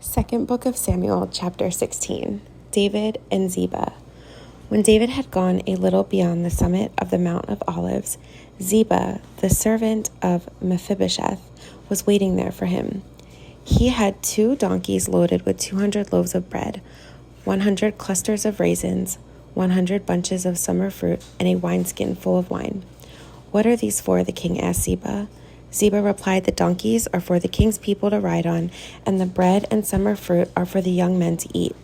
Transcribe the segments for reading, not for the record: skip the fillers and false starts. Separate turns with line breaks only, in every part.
Second Book of Samuel, chapter 16. David and Ziba. When David had gone a little beyond the summit of the Mount of Olives, Ziba, the servant of Mephibosheth, was waiting there for him. He had 2 donkeys loaded with 200 loaves of bread, 100 clusters of raisins, 100 bunches of summer fruit, and a wineskin full of wine. "What are these for?" the king asked Ziba. Ziba replied, "The donkeys are for the king's people to ride on, and the bread and summer fruit are for the young men to eat.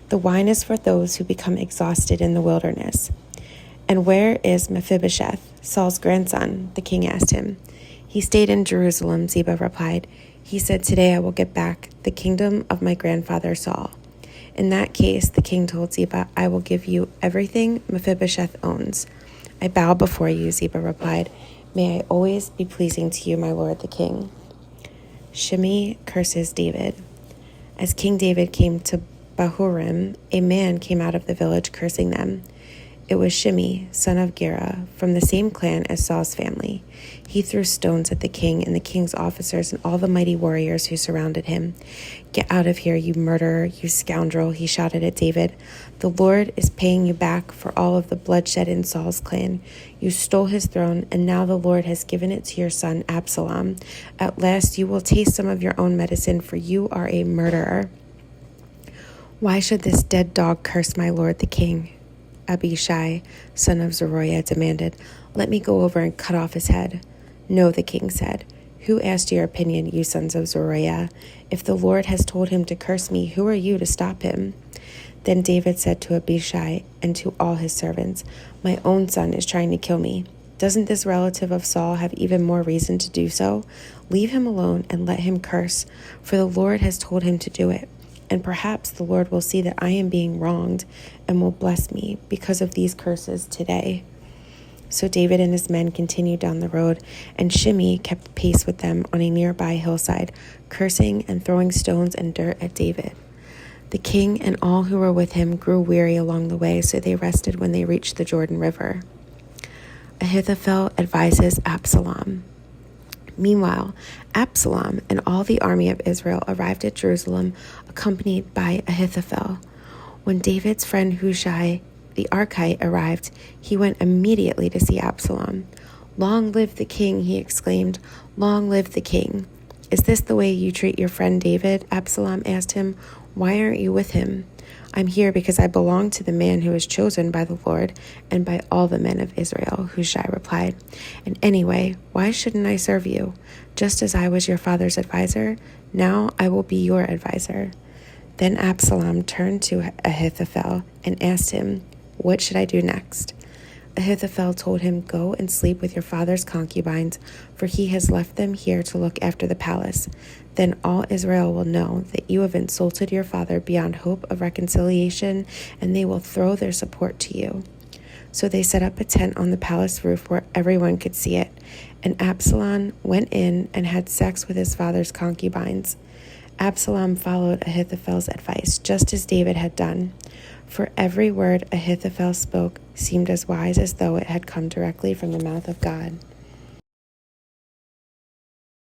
The wine is for those who become exhausted in the wilderness." "And where is Mephibosheth, Saul's grandson?" the king asked him. "He stayed in Jerusalem," Ziba replied. "He said, 'Today I will get back the kingdom of my grandfather Saul.'" "In that case," the king told Ziba, "I will give you everything Mephibosheth owns." "I bow before you," Ziba replied. "May I always be pleasing to you, my lord the king." Shimei curses David. As King David came to Bahurim, a man came out of the village cursing them. It was Shimei, son of Gera, from the same clan as Saul's family. He threw stones at the king and the king's officers and all the mighty warriors who surrounded him. "Get out of here, you murderer, you scoundrel," he shouted at David. "The Lord is paying you back for all of the bloodshed in Saul's clan. You stole his throne, and now the Lord has given it to your son Absalom. At last you will taste some of your own medicine, for you are a murderer." "Why should this dead dog curse my lord the king?" Abishai, son of Zeruiah, demanded. "Let me go over and cut off his head." "No," the king said. "Who asked your opinion, you sons of Zeruiah? If the Lord has told him to curse me, who are you to stop him?" Then David said to Abishai and to all his servants, "My own son is trying to kill me. Doesn't this relative of Saul have even more reason to do so? Leave him alone and let him curse, for the Lord has told him to do it. And perhaps the Lord will see that I am being wronged and will bless me because of these curses today." So David and his men continued down the road, and Shimei kept pace with them on a nearby hillside, cursing and throwing stones and dirt at David. The king and all who were with him grew weary along the way, so they rested when they reached the Jordan River. Ahithophel advises Absalom. Meanwhile, Absalom and all the army of Israel arrived at Jerusalem, accompanied by Ahithophel. When David's friend Hushai the Archite arrived, he went immediately to see Absalom. "Long live the king," he exclaimed. "Long live the king." "Is this the way you treat your friend David?" Absalom asked him. "Why aren't you with him?" "I'm here because I belong to the man who is chosen by the Lord and by all the men of Israel," Hushai replied. "And anyway, why shouldn't I serve you? Just as I was your father's advisor, now I will be your advisor." Then Absalom turned to Ahithophel and asked him, "What should I do next?" Ahithophel told him, "Go and sleep with your father's concubines, for he has left them here to look after the palace. Then all Israel will know that you have insulted your father beyond hope of reconciliation, and they will throw their support to you." So they set up a tent on the palace roof where everyone could see it, and Absalom went in and had sex with his father's concubines. Absalom followed Ahithophel's advice, just as David had done. For every word Ahithophel spoke seemed as wise as though it had come directly from the mouth of God.